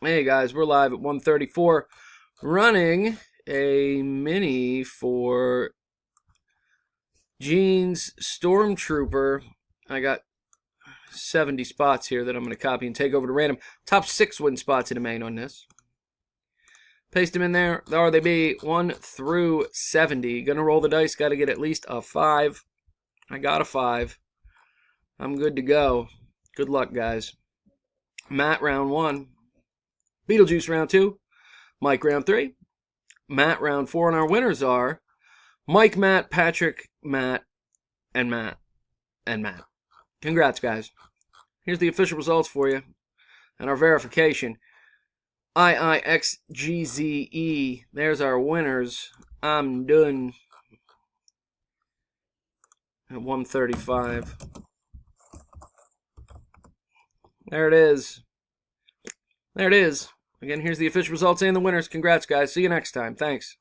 Hey guys, we're live at 1:34, running a mini for Gene's Stormtrooper. I got 70 spots here that I'm going to copy and take over to random. Top 6 win spots in the main on this. Paste them in there. There they be, 1 through 70. Gonna roll the dice, got to get at least a 5. I got a 5. I'm good to go. Good luck, guys. Matt, round 1. Beetlejuice, round 2. Mike, round 3. Matt, round 4. And our winners are Mike, Matt, Patrick, Matt, and Matt, and Matt. Congrats, guys. Here's the official results for you and our verification. IIXGZE. There's our winners. I'm done at 135. There it is. There it is. Again, here's the official results and the winners. Congrats, guys. See you next time. Thanks.